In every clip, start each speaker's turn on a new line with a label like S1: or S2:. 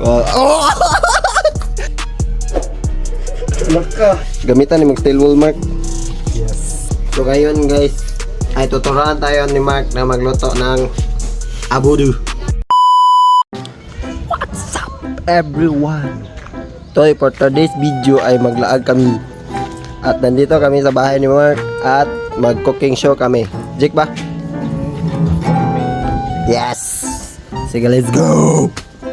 S1: Oh!
S2: Laka.
S1: Gamitan ni mag-style wall, Mark.
S2: Yes.
S1: So ngayon guys, ay tuturuan tayo ni Mark na magluto ng abudu. What's up everyone? Toy, for today's video ay maglaag kami. At nandito kami sa bahay ni Mark at mag-cooking show kami. Jake ba? Yes! Sige, let's go!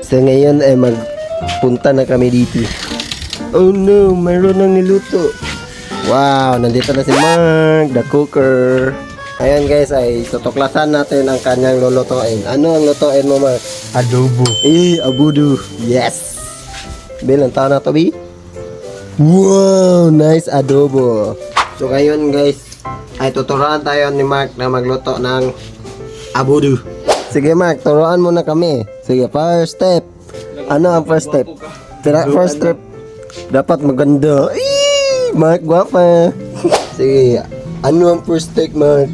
S1: So ngayon ay magpunta na kami dito. Oh no, mayroon nang niluto. Wow, nandito na si Mark, the cooker. Ayan guys, ay tutuklasan natin ang kanyang lulutuin. Ano ang lutuin mo, Mark?
S2: Adobo.
S1: Abudu. Yes! Bilang taon na to, B? Wow, nice adobo. So ngayon guys, ay tuturuan tayo ni Mark na magluto ng abudu. Sige Mark, turuan mo na kami. Sige, first step. Ano ang first step? First step, dapat maganda. Mark, guwapa. Sige, ano ang first step, Mark?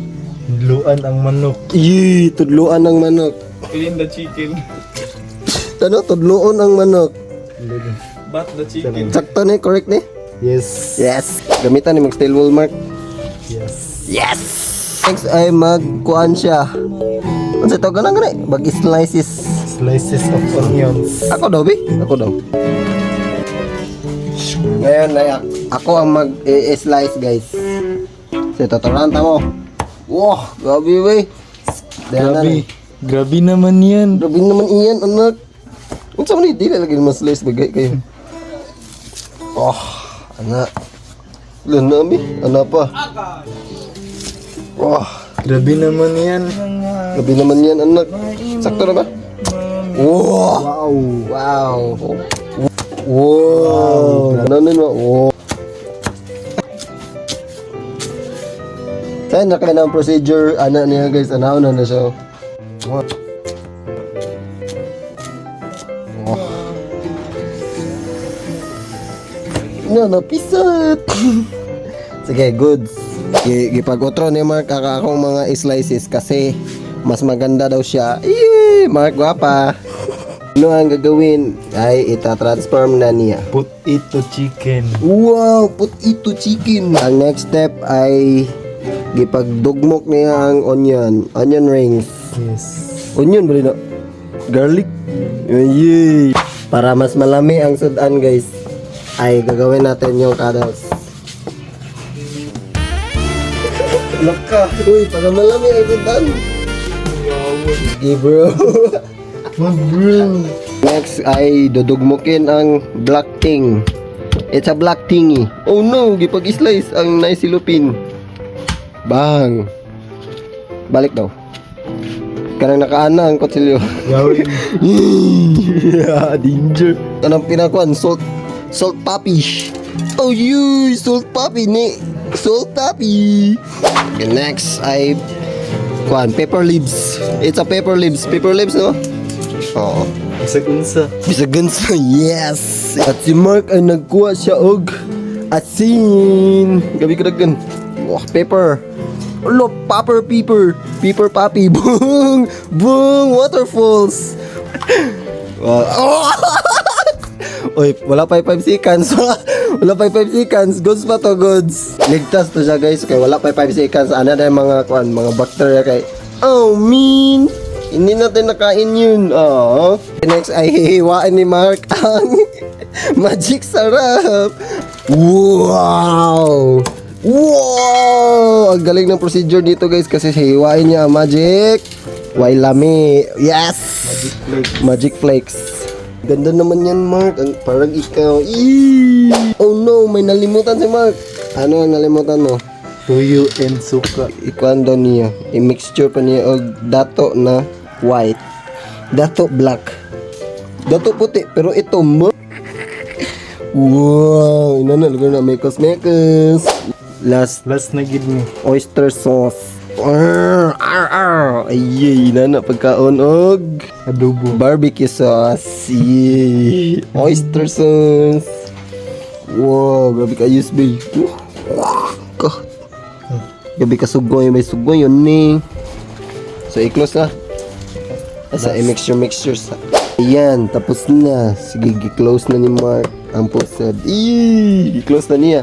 S2: Tudluan ang manok.
S1: Tudluan ng manok.
S3: Clean the chicken.
S1: Ano? Tudluan ang manok.
S3: Bat the chicken.
S1: Sakto ni, correct ni?
S2: Yes.
S1: Yes. Gamitan ni mag-style wall, Mark.
S2: Yes.
S1: Yes! Next ay magkuan siya. Ano sa ito? Ganang gani? Mag-slices.
S2: Slices of onions.
S1: Ako daw, Bi? Ako daw. Ngayon ay ako ang mag-slice, guys. So, tuturuan mo. Wow, grabe, wey.
S2: Grabe. Grabe naman yan.
S1: Grabe naman iyan, anak. Kung saan mo hindi lagi naman slice bagay kayo. Oh, anak. Lana, Bi. Ano pa? Wow.
S2: Grabe naman yan.
S1: Grabe naman yan, anak. Sakto na ba? Wow.
S2: Wow.
S1: Wow. Wow. Ano mo? Wow. Saan na kailangan procedure? Ano niya guys? Ano na siya? Wow. Napisat. Sige, goods. Gipag-utro ni Mark akong mga slices kasi mas maganda daw siya. Mark, gwapa. Ano ang gagawin? Ay ita-transform na niya.
S2: Put it to chicken.
S1: Wow, put it to chicken. Ang next step ay gipagdugmok niya ang onion rings.
S2: Yes.
S1: Onion ba rin? Garlic. Yay! Para mas malami ang sudan guys, ay gagawin natin yung cuddles. Laka! Uy, para malami ang sudan. Sige bro.
S2: Bro.
S1: Next ay dudugmukin ang black thing. It's a black thingy. Oh no, gipag-slice ang naisilupin. Bang. Balik daw. Kanang nakaana ang kutsilyo.
S2: Gawin.
S1: Yeah, danger. Anong pinakuan? Salt puppy. Oh you, salt puppy ni. Salt puppy. Okay, next ay pepper leaves. It's a pepper leaves. Pepper leaves, no? Oo.
S2: Isa-unsa.
S1: Bisagan sa yes. At si Mark ay nagkuha siya og asin. Gabi kadagan. Wah, pepper. Ulo, pepper. Pepper papi. Boom. Boom. Waterfalls. Oh. Oy, wala pa 5 seconds. Wala pa 5 seconds. Goods pa to, goods. Ligtas to siya, guys. Kaya wala pa 5 seconds. Ano na yung mga bacteria kay. Oh, mean. Hindi natin nakain yun. Oh. Next ay hihiwain ni Mark ang magic sarap. Wow! Wow! Ang galing ng procedure dito guys kasi hihiwain niya ang magic wailami. Yes! Magic flakes. Ganda naman yan, Mark. Parang ikaw. Eee! Oh no, may nalimutan si Mark. Ano ang nalimutan mo?
S2: Tuyo and suka.
S1: Ikuan daw niya. I-mixture pa niya og dato na white. Dato black. Dato puti. Pero ito mo. Wow. Ina na. Lugar na. Mekos. Last
S2: Last na gid mo.
S1: oyster sauce. Ayy. Ina na. Pagkaon og
S2: Adobo.
S1: barbecue sauce. Yay. Oyster sauce. Wow. Grabe ka USB. Gabi ka sugoy, may sugoy yun ni. So i-close na. Asa i-mixture sa. Ayan, tapos na. Sige, gi-close na ni Mark ang pusod. Gi-close na niya.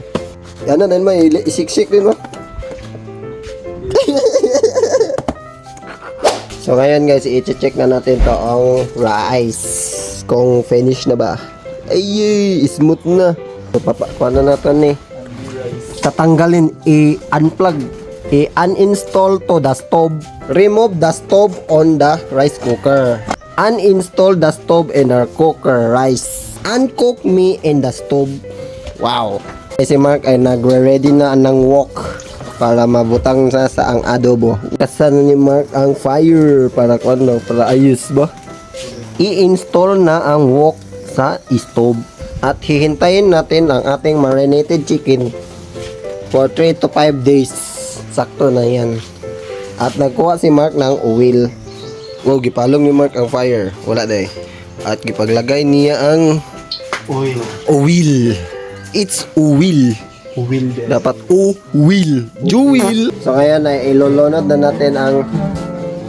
S1: Ano na naman, isik-sik din mo. So ngayon guys, i-check na natin to ang rice. Kung finish na ba. Ay, smooth na. So, papakuha na natin eh. Tatanggalin, i-unplug, i-uninstall to the stove. Remove the stove on the rice cooker. Uninstall the stove in the cooker rice. Uncook me in the stove. Wow. Si Mark ay nagre-ready na ng wok para mabutang sa ang adobo. Kasan ni Mark ang fire para para ayos ba? I-install na ang wok sa stove at hihintayin natin ang ating marinated chicken for 3 to 5 days. Sakto na yan. At nagkuha si Mark ng oil. Wow, gipalong ni Mark ang fire. Wala day. At gipaglagay niya ang oil. It's oil.
S2: Will din.
S1: Dapat oil. Jewel. So ngayon ay ilolonod na natin ang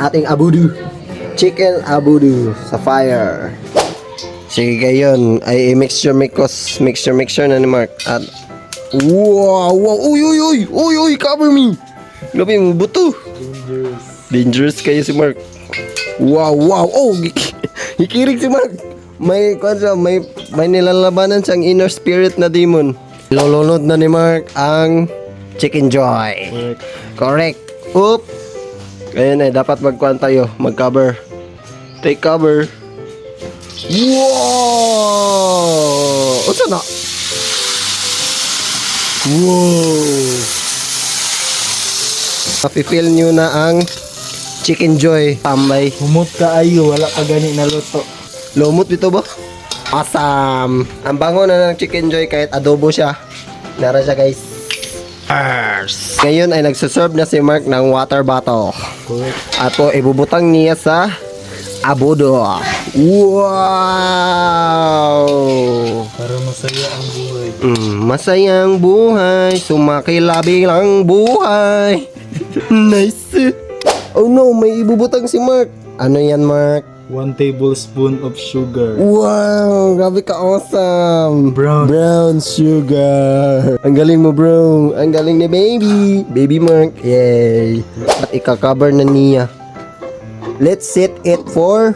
S1: ating abudu. Chicken abudu sa fire. Sige gayon ay mixture na ni Mark. At wow, uy, cover me. Grabe mo buto. Dangerous kayo si Mark. Wow, oh, hikirig si Mark. May nilalabanan siyang inner spirit na demon. Lolonod na ni Mark ang Chicken Joy. Correct. Oop. Ayun eh, dapat magkuhan tayo. Mag-cover. Take cover. Wow! Unsa na? Wow! Mapi-feel nyo na ang Chicken Joy. Tambay.
S2: Humot ka ayo, wala ka gani na luto.
S1: Lumot dito ba? Awesome! Ang bango na ng Chicken Joy kahit adobo siya. Nara siya guys. Ngayon ay nagsaserve na si Mark ng water bottle.
S2: Correct.
S1: At po ibubutang niya sa abudo. Wow!
S2: Para masaya ang buhay.
S1: Masayang buhay, sumakilabi lang buhay. Nice! Oh no, may ibubutang si Mark. Ano yan, Mark?
S2: 1 tablespoon of sugar.
S1: Wow! Grabe ka awesome!
S2: Brown
S1: Sugar! Ang galing mo, bro! Ang galing ni baby! Baby Mark! Yay! At ika-cover na niya. Let's set it for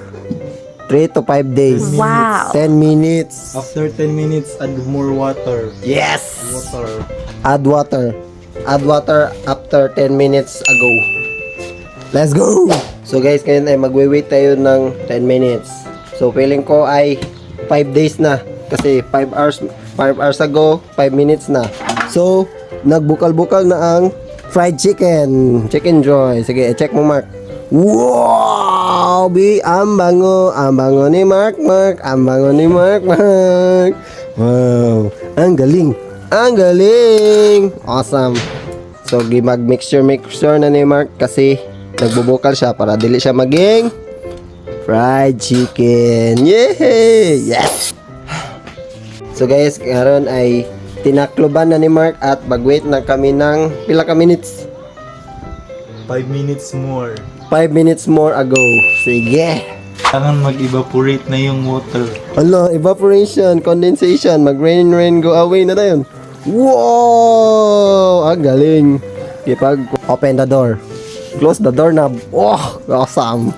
S1: 3 to 5 days.
S4: Wow.
S1: 10 minutes.
S2: After 10 minutes, add more water.
S1: Yes!
S2: Water.
S1: Add water. Add water after 10 minutes ago. Let's go! So guys, ngayon ay magwe-wait tayo ng 10 minutes. So feeling ko ay 5 days na. Kasi 5 hours ago, 5 minutes na. So, nagbukal-bukal na ang fried chicken. Chicken Joy. Sige, check mo Mark. Wow! Ang bango. Ang bango ni Mark. Ang bango ni Mark. Wow! Ang galing. Ang galing! Awesome. So, mag-mixture na ni Mark kasi nagbubukal siya para dili siya maging fried chicken. Yay! Yes! So guys, ngayon ay tinakloban na ni Mark at mag-wait na kami ng pila ka minutes?
S2: 5 minutes more.
S1: 5 minutes more ago. Sige!
S2: Kailangan mag-evaporate na yung water.
S1: Ala, evaporation, condensation, mag-rain, go away na yun. Wow! Ang galing. Ipag open the door. Close the door na. Oh, awesome.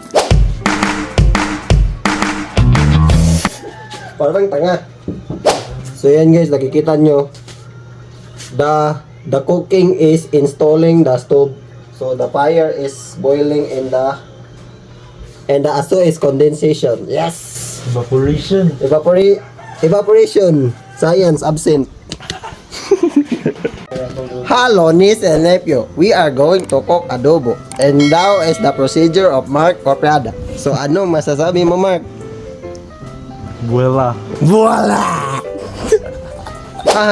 S1: Parang tanga. So yan guys, nakikita nyo. The cooking is installing the stove. So the fire is boiling and the aso is condensation. Yes.
S2: Evaporation.
S1: Evaporation. Science absent. Hello, niece and nephew. We are going to cook adobo. And now is the procedure of Mark Copiada. So, ano masasabi mo, Mark?
S2: Voila.
S1: Voila!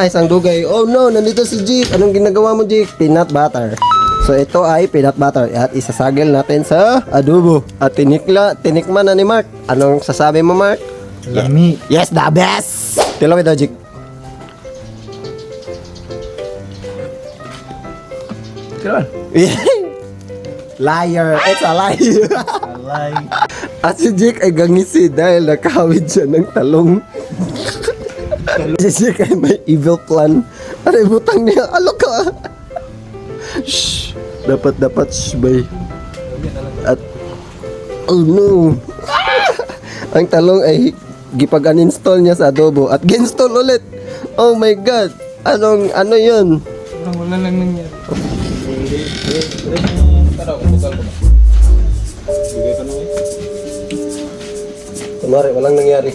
S1: Isang dugay. Oh no, nandito si Jake. Anong ginagawa mo, Jake? Peanut butter. So, ito ay peanut butter. At isasagil natin sa adobo. At tinikman na ni Mark. Anong sasabi mo, Mark?
S2: Lami.
S1: Yes, the best! Tilo ito, Jake. Liar. It's a lie.
S2: Alay.
S1: At si Jake ay gangisi dahil nakahawid siya ng talong. Si Jake ay may evil plan. Aray, butang niya. Alo ka. Shh. Dapat, shh, bay. At, oh no. Ang talong ay gipag-uninstall niya sa adobo. At ginstall ulit. Oh my God. Ano yun?
S3: Wala lang nangyari. Tara, umusal ko na. Bigay ko na eh.
S1: Kunwari, walang nangyari.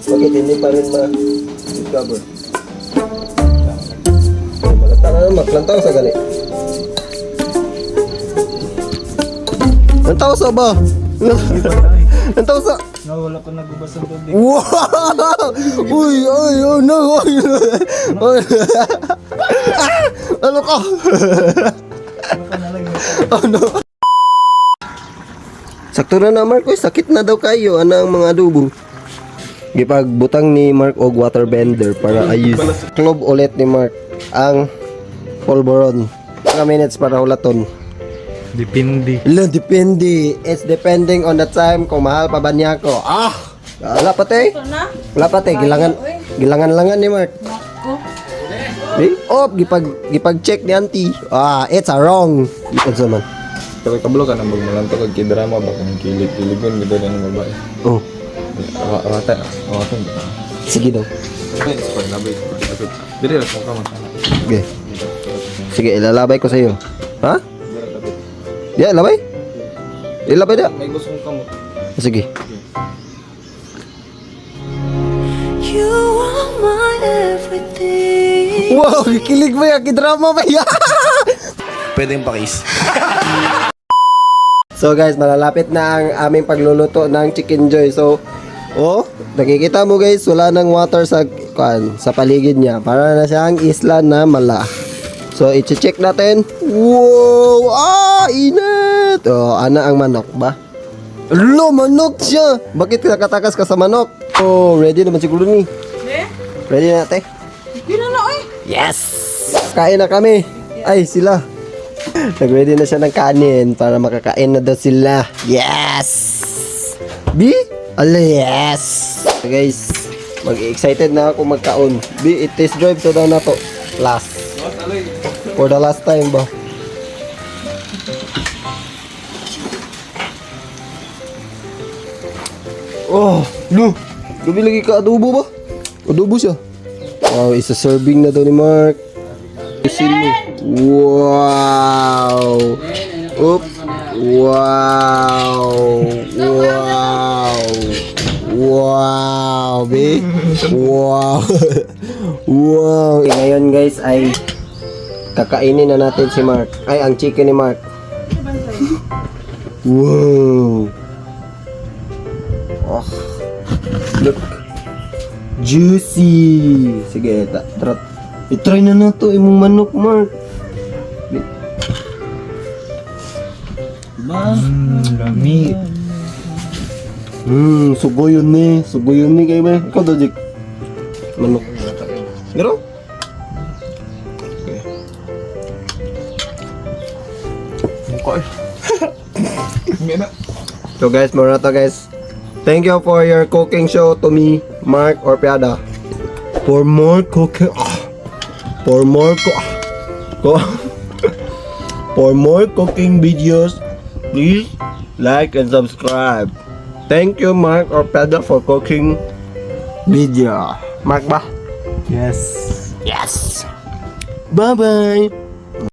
S1: Bakit hindi pa rin ma-discover? Malata na naman, plantaw sa gali. Nantaw sa ba? Nantaw sa...
S2: Nawala ko nagubas ang tubig.
S1: Wow! Uy, oh no! Uy. Ano ka? Oh no! Sakto na Mark, uy, sakit na daw kayo. Ano ang mga adobo? Gipagbutang ni Mark og water bender para ayos. Club ulit ni Mark ang polvoron. Mga minutes para hulaton.
S2: Depende.
S1: Depende. It's depending on the time kung mahal pa ba niya ako. Wala pa te. Wala pa te. Gilangan-langan ni Mark. Gipag-check ni auntie. It's a wrong. Ito man.
S3: Kapag kablo ka nang magmalanto kag kidrama ba kung kilig-kiligon gito na ng babae.
S1: Oh,
S3: Awatan.
S1: sige daw.
S3: Okay, spoil na ba? Dire lang ka man.
S1: Okay. Sige, ilalabay ko sa iyo. Ha? Yeah, labay. Ilabay da.
S3: May gusto kong kamot.
S1: Sige.
S4: You are my everything.
S1: Wow, kilig ba yan? Kidrama ba yan?
S5: Pwede yung pakis.
S1: So guys, malalapit na ang aming pagluluto ng Chicken Joy. So, nakikita mo guys, wala nang water sa paligid niya. Para na siyang isla na mala. So, i-check natin. Wow! Init! Ana ang manok ba? Manok siya! Bakit nakatakas ka sa manok? Ready naman siguro ni. Ready na ate? Yes! Kain na kami. Ay, sila. Nag-ready na siya ng kanin para makakain na daw sila. Yes! B? Ala, yes! So guys, mag-excited na ako magkaon. B, it-test drive to daw na to. Last. For the last time ba? Gabi lagi ka adobo ba? Adobo siya. Wow, isa serving na daw ni Mark. Wow! Oop! Wow! Wow! Wow, be! Wow! Wow! Ngayon guys ay kakainin na natin si Mark. Ay, ang chicken ni Mark. Wow! Look! Juicy! Sige, i-try na na to imong manok, Mark.
S2: Lami.
S1: Sugoyon ni kayo ba? Ikaw daw, Jik. Manok. Garo?
S3: Mukha eh.
S1: So guys, muna to guys. Thank you for your cooking show to me, Mark Orpiada. For more cooking, for more cooking videos, please like and subscribe. Thank you, Mark Orpiada, for cooking video. Mark ba?
S2: Yes.
S1: Yes. Bye bye.